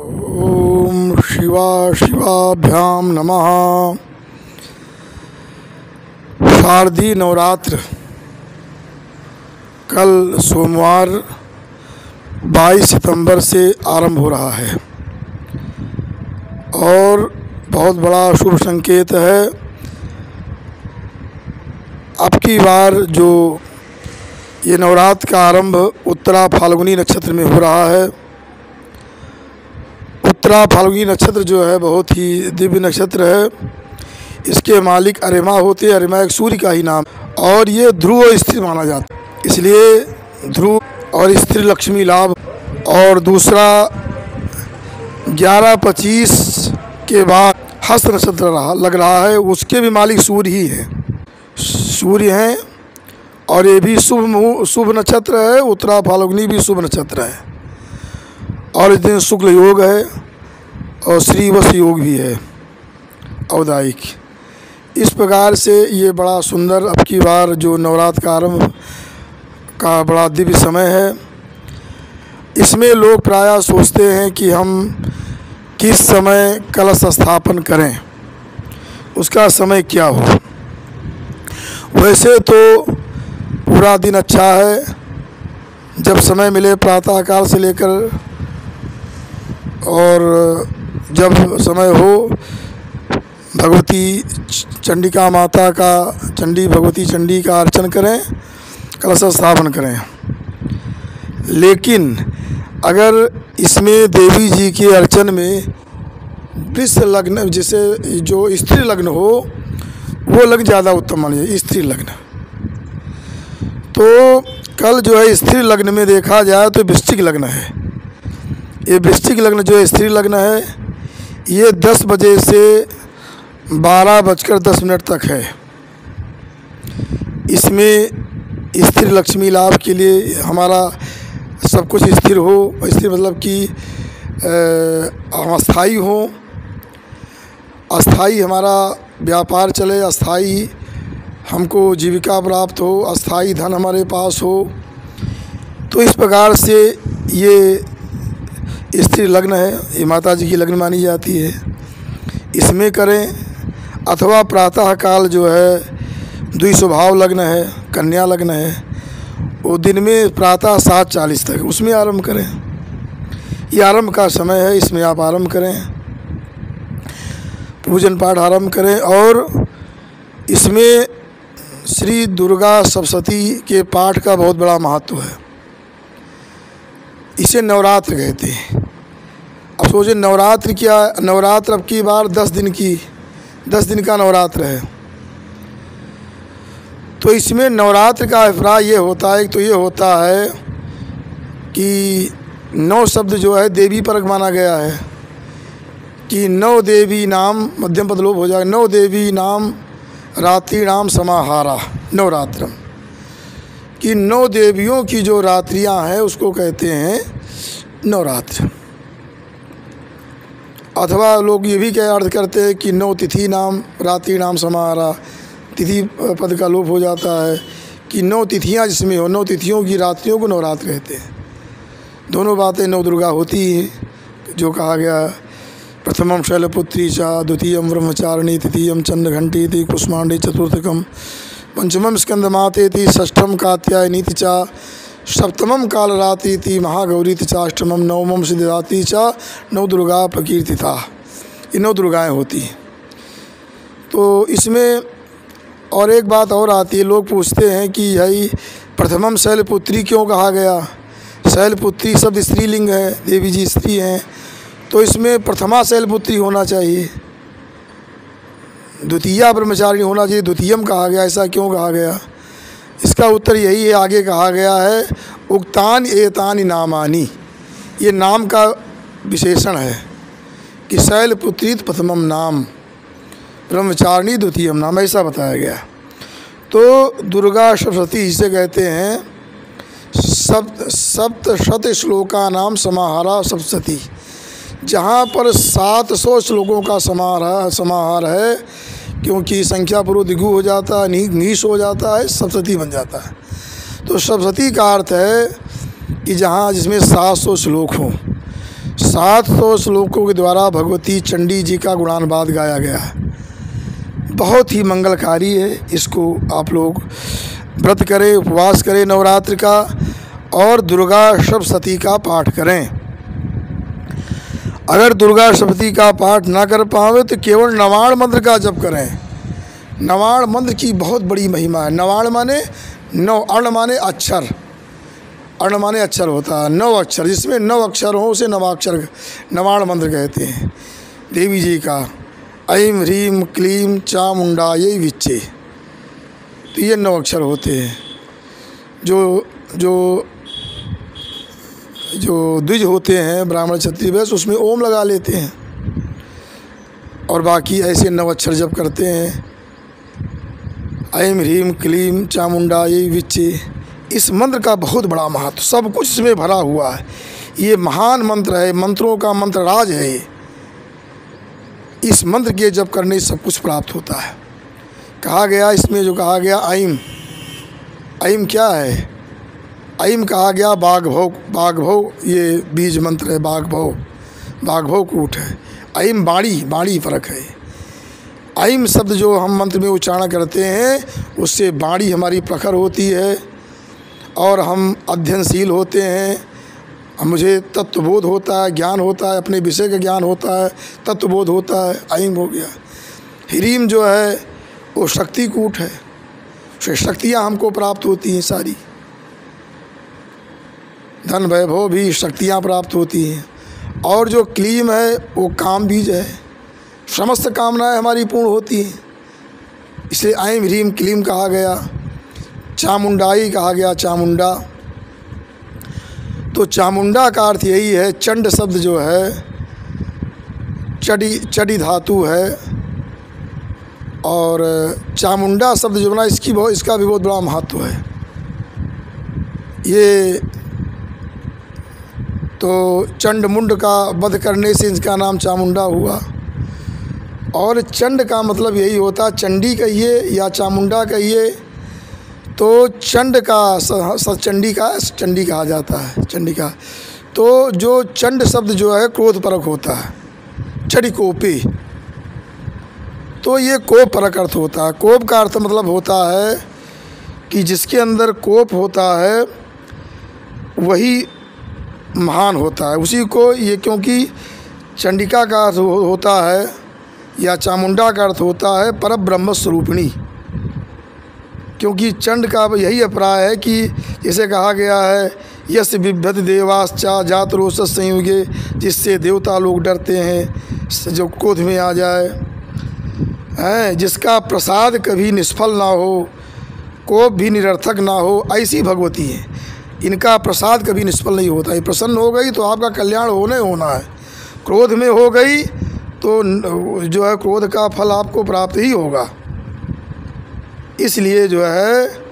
ओम शिवाभ्याम नमः। शारदीय नवरात्र कल सोमवार 22 सितंबर से आरंभ हो रहा है और बहुत बड़ा शुभ संकेत है। अब की बार जो ये नवरात्र का आरंभ उत्तरा फाल्गुनी नक्षत्र में हो रहा है। उत्तरा फाल्गुनी नक्षत्र जो है बहुत ही दिव्य नक्षत्र है। इसके मालिक अरिमा होते हैं। अरिमा एक सूर्य का ही नाम और ये ध्रुव स्थिर माना जाता है, इसलिए ध्रुव और स्त्री लक्ष्मी लाभ। और दूसरा 11-25 के बाद हस्त नक्षत्र लग रहा है, उसके भी मालिक सूर्य ही हैं, सूर्य हैं और ये भी शुभ नक्षत्र है। उत्तरा फाल्गुनी भी शुभ नक्षत्र है और इस दिन शुक्ल योग है और श्रीवश योग भी है औदायिक। इस प्रकार से ये बड़ा सुंदर अब की बार जो नवरात्र का आरंभ का बड़ा दिव्य समय है। इसमें लोग प्रायः सोचते हैं कि हम किस समय कलश स्थापन करें, उसका समय क्या हो। वैसे तो पूरा दिन अच्छा है, जब समय मिले प्रातःकाल से लेकर और जब समय हो भगवती चंडिका माता का भगवती चंडी का अर्चन करें, कलश स्थापन करें। लेकिन अगर इसमें देवी जी के अर्चन में वृष लग्न जिसे जो स्त्री लग्न हो वो लग्न ज़्यादा उत्तम मानिए, स्त्री लग्न। तो कल जो है स्त्री लग्न में देखा जाए तो वृश्चिक लग्न है। ये वृश्चिक लग्न जो है स्त्री लग्न है, ये 10 बजे से 12:10 तक है। इसमें स्त्री लक्ष्मी लाभ के लिए हमारा सब कुछ स्थिर हो, स्थिर मतलब कि हम अस्थाई हो, अस्थाई हमारा व्यापार चले, अस्थाई हमको जीविका प्राप्त हो, अस्थाई धन हमारे पास हो। तो इस प्रकार से ये स्त्री लग्न है, ये माता जी की लग्न मानी जाती है। इसमें करें अथवा प्रातः काल जो है द्विस्वभाव लग्न है, कन्या लग्न है, वो दिन में प्रातः 7:40 तक उसमें आरंभ करें। ये आरंभ का समय है, इसमें आप आरंभ करें, पूजन पाठ आरंभ करें। और इसमें श्री दुर्गा सप्तशती के पाठ का बहुत बड़ा महत्व है। इसे नवरात्र कहते हैं। अब सोचिए नवरात्र क्या, नवरात्र अब की बार 10 दिन का नवरात्र है। तो इसमें नवरात्र का अभिप्राय ये होता है, तो ये होता है कि 9 शब्द जो है देवी परक माना गया है कि 9 देवी नाम, मध्यम पद लोप हो जाएगा, 9 देवी नाम रात्रि नाम समाहारा नवरात्रम, कि 9 देवियों की जो रात्रियां हैं उसको कहते हैं नवरात्र। अथवा लोग ये भी क्या अर्थ करते हैं कि 9 तिथि नाम रात्रि नाम समाहारा, तिथि पद का लोप हो जाता है कि 9 तिथियां जिसमें हो, 9 तिथियों की रात्रियों को नवरात्र कहते हैं। दोनों बातें 9 दुर्गा होती हैं जो कहा गया। प्रथमम शैलपुत्री चा, द्वितीयम ब्रह्मचारिणी, तृतीयम चंद्रघंटी, कुष्मांडी चतुर्थकम, पंचमम स्कंदमातेति, षष्ठम कात्यायनीति चा, सप्तमम कालरात्रिति, महागौरी चा, अष्टमम नवमम सिद्धिदात्री चा, 9 दुर्गा प्रकीर्तिता। ये 9 दुर्गाएँ होती हैं। तो इसमें और एक बात और आती है, लोग पूछते हैं कि भाई प्रथमम शैलपुत्री क्यों कहा गया। शैलपुत्री शब्द स्त्रीलिंग है, देवी जी स्त्री हैं, तो इसमें प्रथमा शैलपुत्री होना चाहिए, द्वितीया ब्रह्मचारिणी होना चाहिए, द्वितीयम कहा गया। ऐसा क्यों कहा गया? इसका उत्तर यही है, आगे कहा गया है उक्तान एतानि नामानि, ये नाम का विशेषण है कि शैलपुत्री प्रथमम नाम, ब्रह्मचारिणी द्वितीयम नाम, ऐसा बताया गया। तो दुर्गा सप्तशती जिसे कहते हैं, सप्तशत श्लोका नाम समाहारा सप्तशती, जहाँ पर 700 श्लोकों का समाहार है, क्योंकि संख्या पूर्व द्विगु हो जाता है, नीश हो जाता है, सप्तशती बन जाता है। तो सप्तशती का अर्थ है कि जहाँ जिसमें 700 श्लोक हों, 700 श्लोकों के द्वारा भगवती चंडी जी का गुणानुवाद गाया गया है। बहुत ही मंगलकारी है। इसको आप लोग व्रत करें, उपवास करें नवरात्र का, और दुर्गा सप्तशती का पाठ करें। अगर दुर्गा सप्तशती का पाठ ना कर पावे तो केवल नवाण मंत्र का जप करें। नवाण मंत्र की बहुत बड़ी महिमा है। नवाण माने नौ, अर्ण माने अक्षर, अर्ण माने अक्षर होता है, 9 अक्षर, जिसमें 9 अक्षर हो उसे नवाक्षर नवाण मंत्र कहते हैं। देवी जी का ऐं ह्रीं क्लीं चामुंडायै विच्चे, तो ये 9 अक्षर होते हैं। जो जो जो द्विज होते हैं ब्राह्मण क्षत्रिय वैश्य, उसमें ओम लगा लेते हैं, और बाकी ऐसे 9 अक्षर जप करते हैं। ऐं ह्रीं क्लीं चामुंडायै विच्चे, इस मंत्र का बहुत बड़ा महत्व, सब कुछ इसमें भरा हुआ है। ये महान मंत्र है, मंत्रों का मंत्र राज है ये। इस मंत्र के जप करने से सब कुछ प्राप्त होता है। कहा गया इसमें, जो कहा गया ऐं, ऐं क्या है? ऐं कहा गया बाघभौ, बाघभौ ये बीज मंत्र है। बाघभौ, बाघभौ कूट है। ऐं बाणी, बाणी फर्क है। ऐं शब्द जो हम मंत्र में उच्चारण करते हैं उससे बाणी हमारी प्रखर होती है और हम अध्ययनशील होते हैं। मुझे तत्वबोध होता है, ज्ञान होता है, अपने विषय का ज्ञान होता है, तत्वबोध होता है। ऐं हो गया। ह्रीं जो है वो शक्ति कूट है, शक्तियाँ हमको प्राप्त होती हैं सारी, धन वैभव भी शक्तियाँ प्राप्त होती हैं। और जो क्लीं है वो काम बीज है, समस्त कामनाएं हमारी पूर्ण होती हैं, इसलिए ऐं ह्रीं क्लीं कहा गया। चामुंडाई कहा गया, चामुंडा। तो चामुंडा का अर्थ यही है, चंड शब्द जो है चडी धातु है, और चामुंडा शब्द जो बना इसका भी बहुत बड़ा महत्व है। ये तो चंड मुंड का वध करने से इसका नाम चामुंडा हुआ। और चंड का मतलब यही होता, चंडी कहिए या चामुंडा कहिए, तो चंड का चंडी का चंडी कहा जाता है, चंडी का। तो जो चंड शब्द जो है क्रोध परक होता है, चढ़ी कोपे, तो ये कोप परक अर्थ होता है। कोप का अर्थ मतलब होता है कि जिसके अंदर कोप होता है वही महान होता है, उसी को ये, क्योंकि चंडिका का अर्थ होता है या चामुंडा का अर्थ होता है पर ब्रह्म स्वरूपिणी, क्योंकि चंड का यही अभिप्राय है कि जैसे कहा गया है यस बिभ्यत देवाश्चा जात रोष संयुगे, जिससे देवता लोग डरते हैं, जो क्रोध में आ जाए, हैं, जिसका प्रसाद कभी निष्फल ना हो, कोप भी निरर्थक ना हो, ऐसी भगवती है। इनका प्रसाद कभी निष्फल नहीं होता। ये प्रसन्न हो गई तो आपका कल्याण होना है, क्रोध में हो गई तो जो है क्रोध का फल आपको प्राप्त ही होगा। इसलिए जो है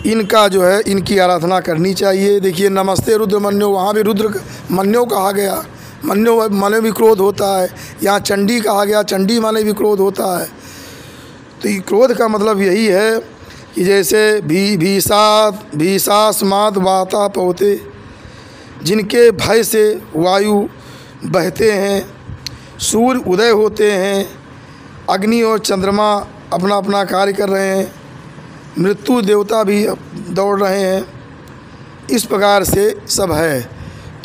इनका जो है इनकी आराधना करनी चाहिए। देखिए नमस्ते रुद्र मन्यो, वहाँ भी रुद्र मन्यो कहा गया, मन्यो माने भी क्रोध होता है। यहाँ चंडी कहा गया, चंडी माने भी क्रोध होता है। तो ये क्रोध का मतलब यही है कि जैसे भीषास्माद वाता पौते, जिनके भय से वायु बहते हैं, सूर्य उदय होते हैं, अग्नि और चंद्रमा अपना अपना कार्य कर रहे हैं, मृत्यु देवता भी दौड़ रहे हैं, इस प्रकार से सब है।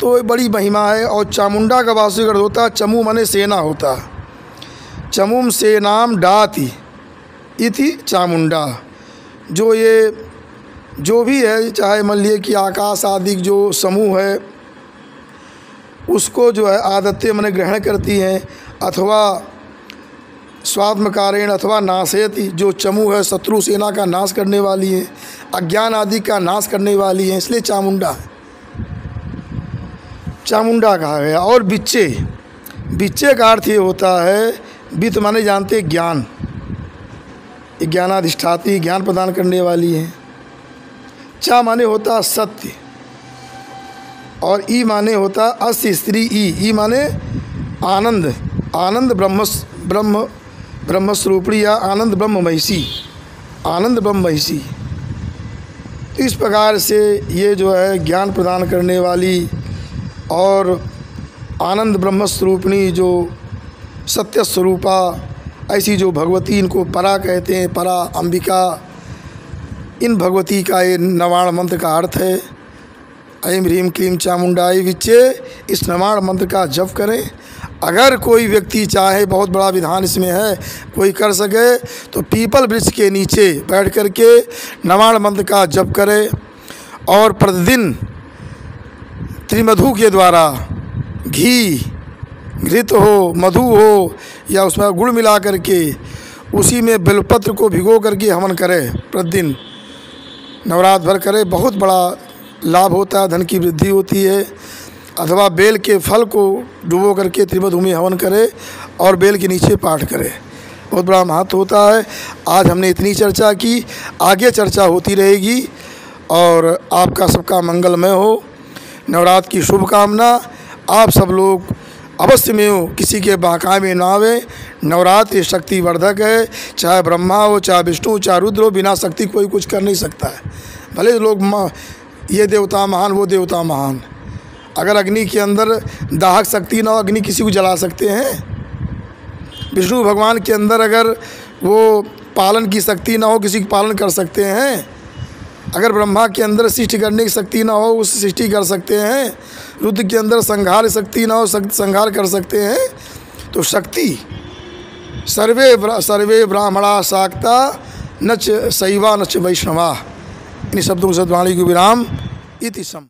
तो बड़ी महिमा है। और चामुंडा का वास्तविक अर्थ होता है, चमू माने सेना होता, चमुम सेनाम डाति इति चामुंडा। जो ये जो भी है, चाहे मान लिए कि आकाश आदि जो समूह है उसको जो है आदत्य माने ग्रहण करती हैं, अथवा स्वात्मकारेण अथवा नाशयति, जो चमू है शत्रु सेना का नाश करने वाली है, अज्ञान आदि का नाश करने वाली है, इसलिए चामुंडा है, चामुंडा कहा गया। और बिच्चे, बिच्चे का अर्थ ये होता है, वित्त माने जानते ज्ञान, ज्ञानाधिष्ठाती, ज्ञान प्रदान करने वाली है। चा माने होता सत्य, और ई माने होता अस्य स्त्री ई माने आनंद, आनंद ब्रह्म स्वरूपणी या आनंद ब्रह्म महिषी, आनंद ब्रह्म महिषी। तो इस प्रकार से ये जो है ज्ञान प्रदान करने वाली और आनंद ब्रह्म स्वरूपिणी जो सत्य स्वरूपा, ऐसी जो भगवती, इनको परा कहते हैं, परा अंबिका, इन भगवती का ये नवाण मंत्र का अर्थ है। ऐं ह्रीं क्लीं चामुंडाई विच्चे, इस नवाण मंत्र का जप करें। अगर कोई व्यक्ति चाहे, बहुत बड़ा विधान इसमें है, कोई कर सके तो पीपल वृक्ष के नीचे बैठ कर के नवाण मंत्र का जप करे और प्रतिदिन त्रिमधु के द्वारा, घी, घृत हो, मधु हो या उसमें गुड़ मिला करके उसी में बेलपत्र को भिगो करके हवन करे, प्रतिदिन नवरात्र भर करे। बहुत बड़ा लाभ होता है, धन की वृद्धि होती है। अथवा बेल के फल को डुबो करके त्रिमधु में हवन करे और बेल के नीचे पाठ करे, बहुत बड़ा महत्व होता है। आज हमने इतनी चर्चा की, आगे चर्चा होती रहेगी और आपका सबका मंगलमय हो। नवरात्र की शुभकामना। आप सब लोग अवश्य में हो, किसी के बहकावे में ना आवे। नवरात्रि शक्ति वर्धक है, चाहे ब्रह्मा हो, चाहे विष्णु, चाहे रुद्र हो, बिना शक्ति कोई कुछ कर नहीं सकता है। भले लोग ये देवता महान, वो देवता महान, अगर अग्नि के अंदर दाहक शक्ति ना हो, अग्नि किसी को जला सकते हैं। विष्णु भगवान के अंदर अगर वो पालन की शक्ति ना हो, किसी को पालन कर सकते हैं। अगर ब्रह्मा के अंदर सृष्टि करने की शक्ति ना हो, उस सृष्टि कर सकते हैं। रुद्र के अंदर संहार शक्ति ना हो, संहार कर सकते हैं। तो शक्ति सर्वे ब्राह्मणा शाक्ता न च शैवा न च वैष्णवा। इन शब्दों से वाणी को विराम। इति सम।